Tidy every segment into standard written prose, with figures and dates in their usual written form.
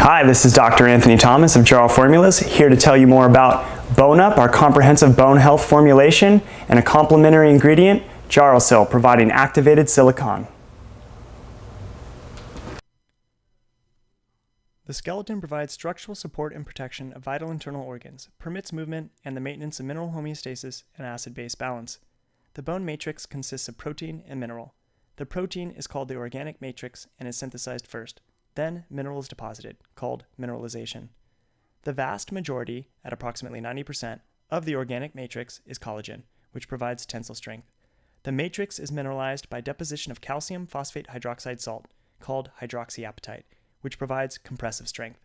Hi, this is Dr. Anthony Thomas of Jarrow Formulas, here to tell you more about BoneUp, our comprehensive bone health formulation, and a complementary ingredient, Jarrow, providing activated silicon. The skeleton provides structural support and protection of vital internal organs, permits movement, and the maintenance of mineral homeostasis and acid-base balance. The bone matrix consists of protein and mineral. The protein is called the organic matrix and is synthesized first. Then mineral is deposited, called mineralization. The vast majority, at approximately 90%, of the organic matrix is collagen, which provides tensile strength. The matrix is mineralized by deposition of calcium phosphate hydroxide salt, called hydroxyapatite, which provides compressive strength.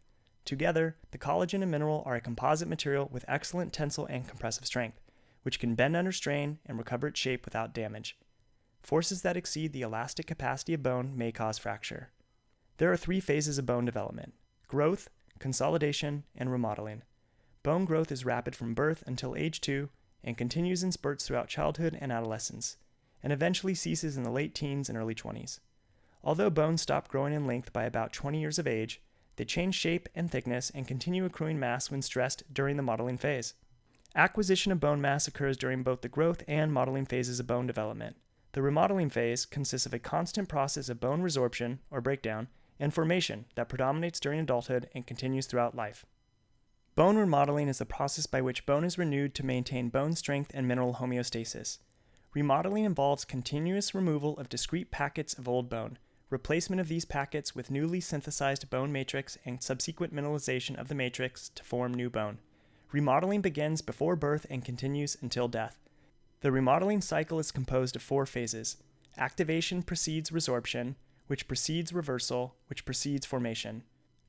Together, the collagen and mineral are a composite material with excellent tensile and compressive strength, which can bend under strain and recover its shape without damage. Forces that exceed the elastic capacity of bone may cause fracture. There are 3 phases of bone development: growth, consolidation, and remodeling. Bone growth is rapid from birth until age 2 and continues in spurts throughout childhood and adolescence, and eventually ceases in the late teens and early 20s. Although bones stop growing in length by about 20 years of age, they change shape and thickness and continue accruing mass when stressed during the modeling phase. Acquisition of bone mass occurs during both the growth and modeling phases of bone development. The remodeling phase consists of a constant process of bone resorption, or breakdown, and formation that predominates during adulthood and continues throughout life. Bone remodeling is the process by which bone is renewed to maintain bone strength and mineral homeostasis. Remodeling involves continuous removal of discrete packets of old bone, replacement of these packets with newly synthesized bone matrix, and subsequent mineralization of the matrix to form new bone. Remodeling begins before birth and continues until death. The remodeling cycle is composed of 4 phases. Activation precedes resorption, which precedes reversal, which precedes formation.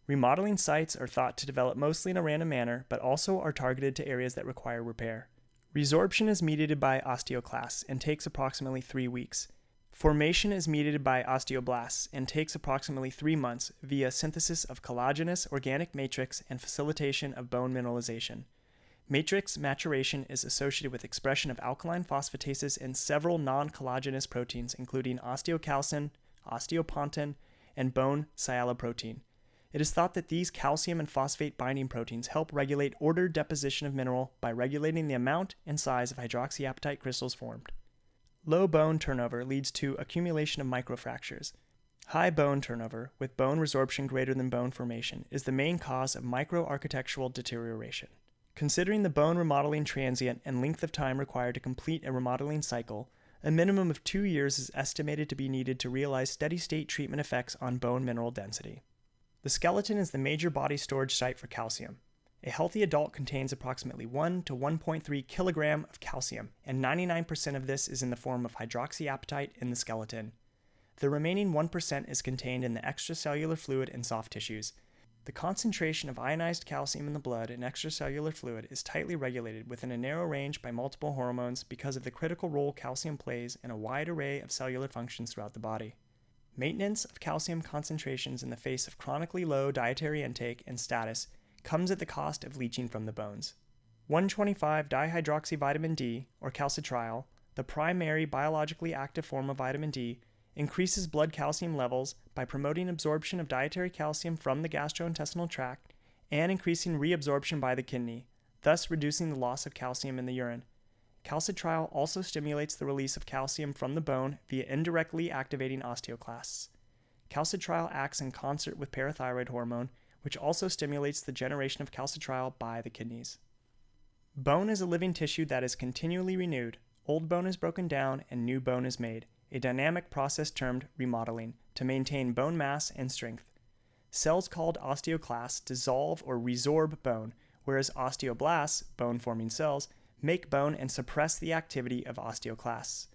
Remodeling sites are thought to develop mostly in a random manner, but also are targeted to areas that require repair. Resorption is mediated by osteoclasts and takes approximately 3 weeks. Formation is mediated by osteoblasts and takes approximately 3 months via synthesis of collagenous organic matrix and facilitation of bone mineralization. Matrix maturation is associated with expression of alkaline phosphatases and several non-collagenous proteins, including osteocalcin, osteopontin, and bone sialoprotein. It is thought that these calcium and phosphate binding proteins help regulate ordered deposition of mineral by regulating the amount and size of hydroxyapatite crystals formed. Low bone turnover leads to accumulation of microfractures. High bone turnover, with bone resorption greater than bone formation, is the main cause of microarchitectural deterioration. Considering the bone remodeling transient and length of time required to complete a remodeling cycle, a minimum of 2 years is estimated to be needed to realize steady-state treatment effects on bone mineral density. The skeleton is the major body storage site for calcium. A healthy adult contains approximately 1 to 1.3 kilogram of calcium, and 99% of this is in the form of hydroxyapatite in the skeleton. The remaining 1% is contained in the extracellular fluid and soft tissues. The concentration of ionized calcium in the blood and extracellular fluid is tightly regulated within a narrow range by multiple hormones because of the critical role calcium plays in a wide array of cellular functions throughout the body. Maintenance of calcium concentrations in the face of chronically low dietary intake and status comes at the cost of leaching from the bones. 1,25-dihydroxyvitamin D, or calcitriol, the primary biologically active form of vitamin D, increases blood calcium levels by promoting absorption of dietary calcium from the gastrointestinal tract and increasing reabsorption by the kidney, thus reducing the loss of calcium in the urine. Calcitriol also stimulates the release of calcium from the bone via indirectly activating osteoclasts. Calcitriol acts in concert with parathyroid hormone, which also stimulates the generation of calcitriol by the kidneys. Bone is a living tissue that is continually renewed. Old bone is broken down and new bone is made, a dynamic process termed remodeling, to maintain bone mass and strength. Cells called osteoclasts dissolve or resorb bone, whereas osteoblasts, bone-forming cells, make bone and suppress the activity of osteoclasts.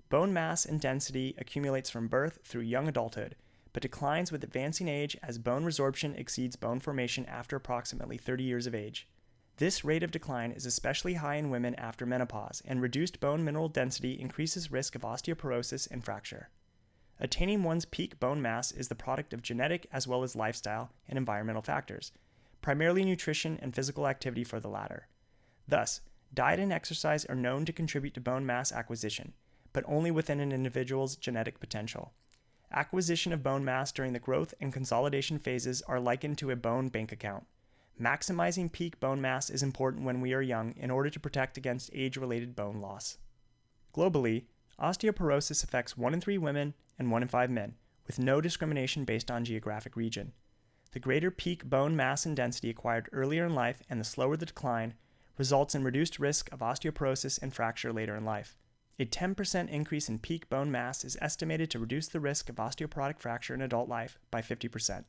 Bone mass and density accumulates from birth through young adulthood, but declines with advancing age as bone resorption exceeds bone formation after approximately 30 years of age. This rate of decline is especially high in women after menopause, and reduced bone mineral density increases risk of osteoporosis and fracture. Attaining one's peak bone mass is the product of genetic as well as lifestyle and environmental factors, primarily nutrition and physical activity for the latter. Thus, diet and exercise are known to contribute to bone mass acquisition, but only within an individual's genetic potential. Acquisition of bone mass during the growth and consolidation phases are likened to a bone bank account. Maximizing peak bone mass is important when we are young in order to protect against age-related bone loss. Globally, osteoporosis affects 1 in 3 women and 1 in 5 men, with no discrimination based on geographic region. The greater peak bone mass and density acquired earlier in life and the slower the decline results in reduced risk of osteoporosis and fracture later in life. A 10% increase in peak bone mass is estimated to reduce the risk of osteoporotic fracture in adult life by 50%.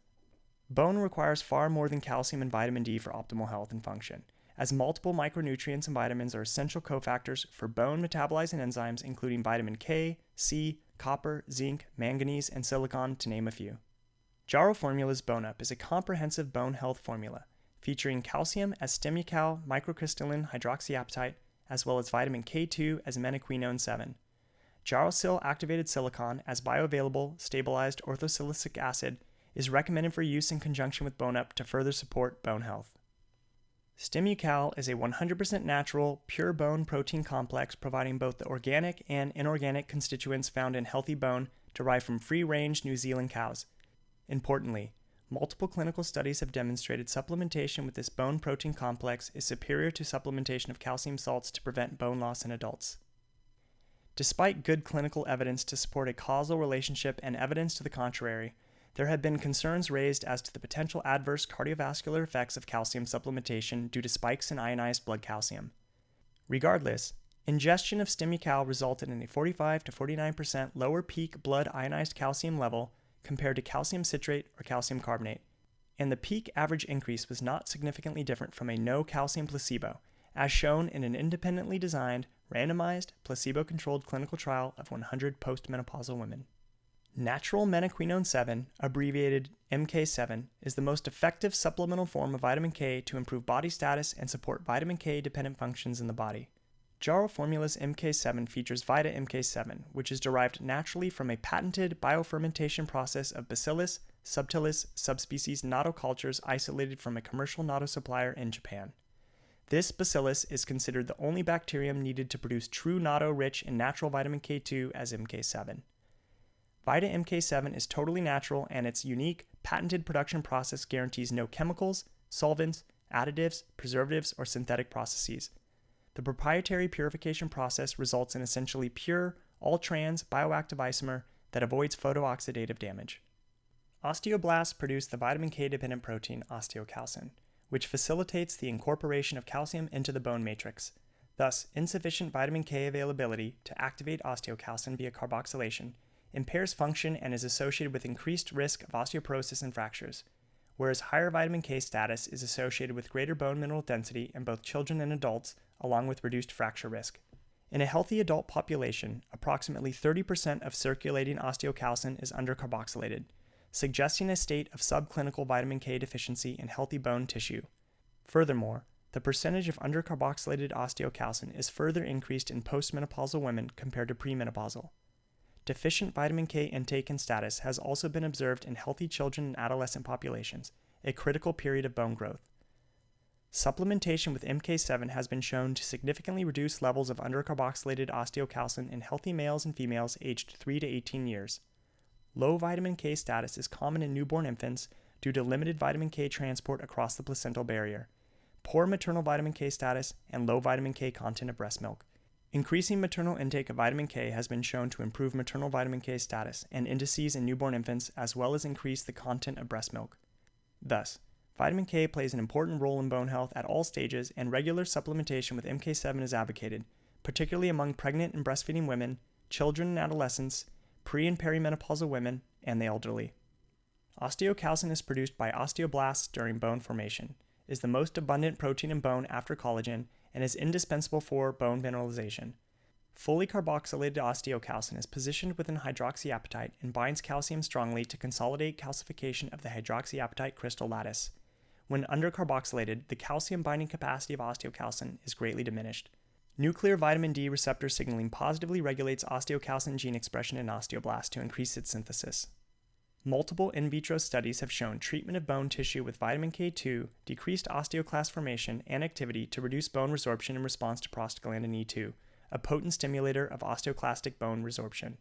Bone requires far more than calcium and vitamin D for optimal health and function, as multiple micronutrients and vitamins are essential cofactors for bone metabolizing enzymes including vitamin K, C, copper, zinc, manganese, and silicon, to name a few. Jarrow Formula's BoneUp is a comprehensive bone health formula featuring calcium as StimuCal microcrystalline hydroxyapatite, as well as vitamin K2 as menaquinone 7. Jarrowsil activated silicon as bioavailable stabilized orthosilicic acid is recommended for use in conjunction with BoneUp to further support bone health. StimuCal is a 100% natural, pure bone protein complex providing both the organic and inorganic constituents found in healthy bone derived from free-range New Zealand cows. Importantly, multiple clinical studies have demonstrated supplementation with this bone protein complex is superior to supplementation of calcium salts to prevent bone loss in adults. Despite good clinical evidence to support a causal relationship and evidence to the contrary, there have been concerns raised as to the potential adverse cardiovascular effects of calcium supplementation due to spikes in ionized blood calcium. Regardless, ingestion of StimuCal resulted in a 45 to 49% lower peak blood ionized calcium level compared to calcium citrate or calcium carbonate, and the peak average increase was not significantly different from a no calcium placebo, as shown in an independently designed, randomized, placebo-controlled clinical trial of 100 postmenopausal women. Natural menaquinone 7, abbreviated MK7, is the most effective supplemental form of vitamin K to improve body status and support vitamin K-dependent functions in the body. Jarrow Formula's MK7 features Vita MK7, which is derived naturally from a patented biofermentation process of Bacillus subtilis subspecies natto cultures isolated from a commercial natto supplier in Japan. This bacillus is considered the only bacterium needed to produce true natto rich in natural vitamin K2 as MK7. Vita MK7 is totally natural, and its unique, patented production process guarantees no chemicals, solvents, additives, preservatives, or synthetic processes. The proprietary purification process results in essentially pure, all-trans bioactive isomer that avoids photooxidative damage. Osteoblasts produce the vitamin K-dependent protein osteocalcin, which facilitates the incorporation of calcium into the bone matrix. Thus, insufficient vitamin K availability to activate osteocalcin via carboxylation impairs function and is associated with increased risk of osteoporosis and fractures, whereas higher vitamin K status is associated with greater bone mineral density in both children and adults, along with reduced fracture risk. In a healthy adult population, approximately 30% of circulating osteocalcin is undercarboxylated, suggesting a state of subclinical vitamin K deficiency in healthy bone tissue. Furthermore, the percentage of undercarboxylated osteocalcin is further increased in postmenopausal women compared to premenopausal. Deficient vitamin K intake and status has also been observed in healthy children and adolescent populations, a critical period of bone growth. Supplementation with MK7 has been shown to significantly reduce levels of undercarboxylated osteocalcin in healthy males and females aged 3 to 18 years. Low vitamin K status is common in newborn infants due to limited vitamin K transport across the placental barrier, poor maternal vitamin K status, and low vitamin K content of breast milk. Increasing maternal intake of vitamin K has been shown to improve maternal vitamin K status and indices in newborn infants, as well as increase the content of breast milk. Thus, vitamin K plays an important role in bone health at all stages, and regular supplementation with MK7 is advocated, particularly among pregnant and breastfeeding women, children and adolescents, pre- and perimenopausal women, and the elderly. Osteocalcin is produced by osteoblasts during bone formation, is the most abundant protein in bone after collagen, and is indispensable for bone mineralization. Fully carboxylated osteocalcin is positioned within hydroxyapatite and binds calcium strongly to consolidate calcification of the hydroxyapatite crystal lattice. When undercarboxylated, the calcium binding capacity of osteocalcin is greatly diminished. Nuclear vitamin D receptor signaling positively regulates osteocalcin gene expression in osteoblasts to increase its synthesis. Multiple in vitro studies have shown treatment of bone tissue with vitamin K2 decreased osteoclast formation and activity to reduce bone resorption in response to prostaglandin E2, a potent stimulator of osteoclastic bone resorption.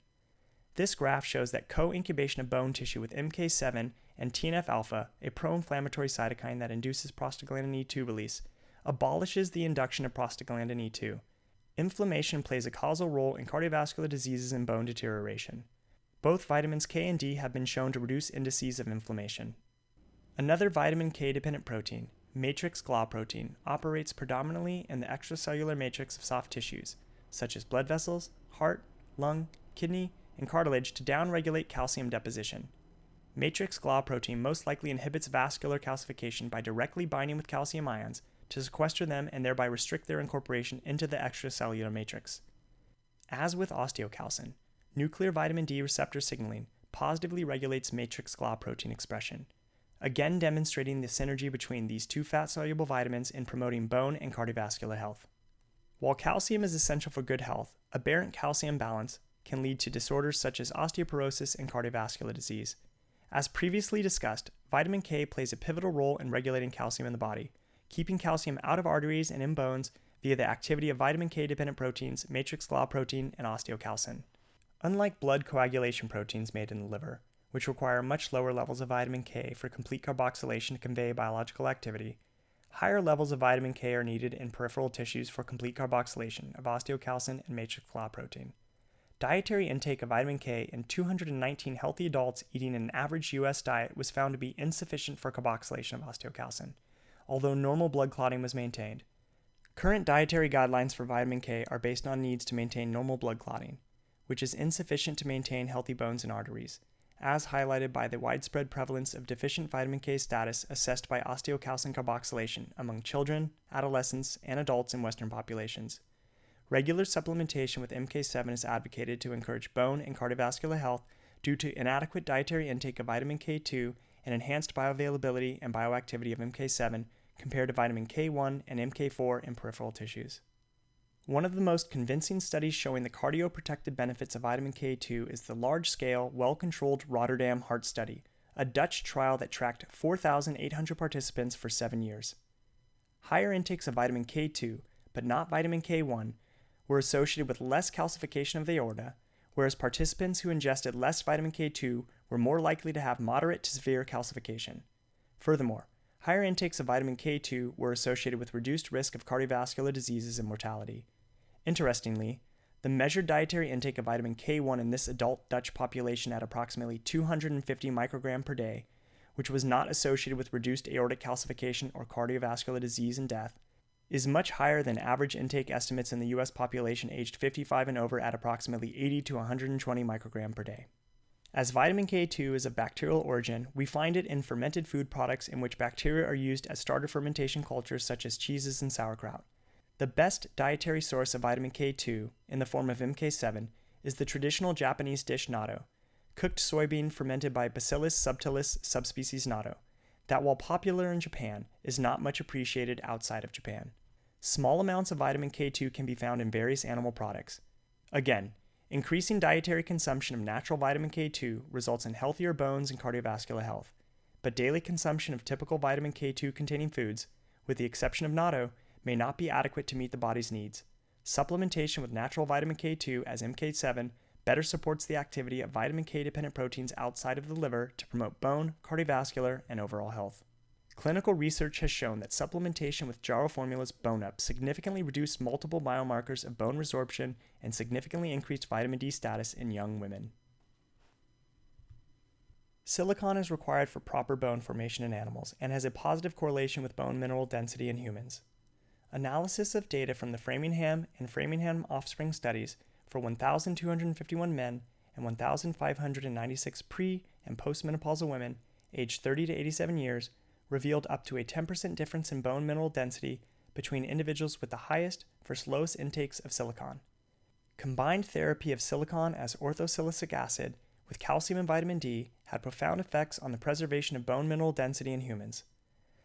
This graph shows that co-incubation of bone tissue with MK7 and TNF-alpha, a pro-inflammatory cytokine that induces prostaglandin E2 release, abolishes the induction of prostaglandin E2. Inflammation plays a causal role in cardiovascular diseases and bone deterioration. Both vitamins K and D have been shown to reduce indices of inflammation. Another vitamin K-dependent protein, matrix GLA protein, operates predominantly in the extracellular matrix of soft tissues, such as blood vessels, heart, lung, kidney, and cartilage to downregulate calcium deposition. Matrix GLA protein most likely inhibits vascular calcification by directly binding with calcium ions to sequester them and thereby restrict their incorporation into the extracellular matrix. As with osteocalcin, nuclear vitamin D receptor signaling positively regulates matrix GLA protein expression, again demonstrating the synergy between these two fat-soluble vitamins in promoting bone and cardiovascular health. While calcium is essential for good health, aberrant calcium balance can lead to disorders such as osteoporosis and cardiovascular disease. As previously discussed, vitamin K plays a pivotal role in regulating calcium in the body, keeping calcium out of arteries and in bones via the activity of vitamin K-dependent proteins, matrix GLA protein, and osteocalcin. Unlike blood coagulation proteins made in the liver, which require much lower levels of vitamin K for complete carboxylation to convey biological activity, higher levels of vitamin K are needed in peripheral tissues for complete carboxylation of osteocalcin and matrix GLA protein. Dietary intake of vitamin K in 219 healthy adults eating an average U.S. diet was found to be insufficient for carboxylation of osteocalcin, although normal blood clotting was maintained. Current dietary guidelines for vitamin K are based on needs to maintain normal blood clotting, which is insufficient to maintain healthy bones and arteries, as highlighted by the widespread prevalence of deficient vitamin K status assessed by osteocalcin carboxylation among children, adolescents, and adults in Western populations. Regular supplementation with MK7 is advocated to encourage bone and cardiovascular health due to inadequate dietary intake of vitamin K2 and enhanced bioavailability and bioactivity of MK7 compared to vitamin K1 and MK4 in peripheral tissues. One of the most convincing studies showing the cardioprotective benefits of vitamin K2 is the large-scale, well-controlled Rotterdam Heart Study, a Dutch trial that tracked 4,800 participants for 7 years. Higher intakes of vitamin K2, but not vitamin K1, were associated with less calcification of the aorta, whereas participants who ingested less vitamin K2 were more likely to have moderate to severe calcification. Furthermore, higher intakes of vitamin K2 were associated with reduced risk of cardiovascular diseases and mortality. Interestingly, the measured dietary intake of vitamin K1 in this adult Dutch population at approximately 250 microgram per day, which was not associated with reduced aortic calcification or cardiovascular disease and death, is much higher than average intake estimates in the U.S. population aged 55 and over at approximately 80 to 120 microgram per day. As vitamin K2 is of bacterial origin, we find it in fermented food products in which bacteria are used as starter fermentation cultures such as cheeses and sauerkraut. The best dietary source of vitamin K2, in the form of MK7, is the traditional Japanese dish natto, cooked soybean fermented by Bacillus subtilis subspecies natto, that while popular in Japan, is not much appreciated outside of Japan. Small amounts of vitamin K2 can be found in various animal products. Again, increasing dietary consumption of natural vitamin K2 results in healthier bones and cardiovascular health, but daily consumption of typical vitamin K2 containing foods, with the exception of natto, may not be adequate to meet the body's needs. Supplementation with natural vitamin K2 as MK7 better supports the activity of vitamin K-dependent proteins outside of the liver to promote bone, cardiovascular, and overall health. Clinical research has shown that supplementation with Jarrow formulas BoneUp significantly reduced multiple biomarkers of bone resorption and significantly increased vitamin D status in young women. Silicon is required for proper bone formation in animals and has a positive correlation with bone mineral density in humans. Analysis of data from the Framingham and Framingham offspring studies for 1,251 men and 1,596 pre- and postmenopausal women aged 30 to 87 years revealed up to a 10% difference in bone mineral density between individuals with the highest versus lowest intakes of silicon. Combined therapy of silicon as orthosilicic acid with calcium and vitamin D had profound effects on the preservation of bone mineral density in humans.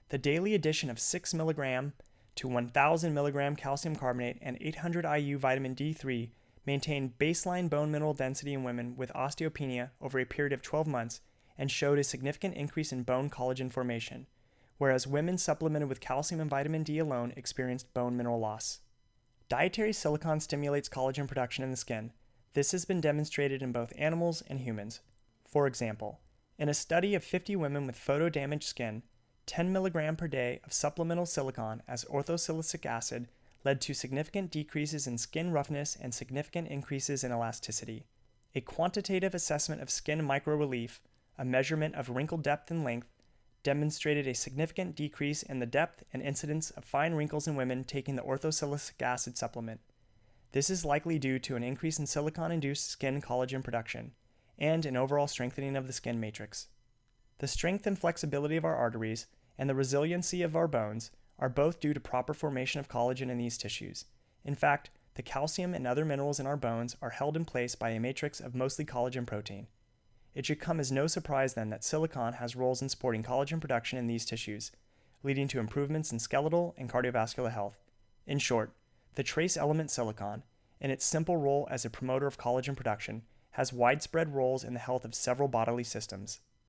The daily addition of 6 mg to 1,000 mg calcium carbonate and 800 IU vitamin D3 maintained baseline bone mineral density in women with osteopenia over a period of 12 months and showed a significant increase in bone collagen formation, whereas women supplemented with calcium and vitamin D alone experienced bone mineral loss. Dietary silicon stimulates collagen production in the skin, This has been demonstrated in both animals and humans. For example, in a study of 50 women with photo-damaged skin, 10 mg per day of supplemental silicon as orthosilicic acid led to significant decreases in skin roughness and significant increases in elasticity. A quantitative assessment of skin microrelief, a measurement of wrinkle depth and length, demonstrated a significant decrease in the depth and incidence of fine wrinkles in women taking the orthosilicic acid supplement. This is likely due to an increase in silicon-induced skin collagen production and an overall strengthening of the skin matrix. The strength and flexibility of our arteries and the resiliency of our bones are both due to proper formation of collagen in these tissues. In fact, the calcium and other minerals in our bones are held in place by a matrix of mostly collagen protein. It should come as no surprise then that silicon has roles in supporting collagen production in these tissues, leading to improvements in skeletal and cardiovascular health. In short, the trace element silicon, in its simple role as a promoter of collagen production, has widespread roles in the health of several bodily systems.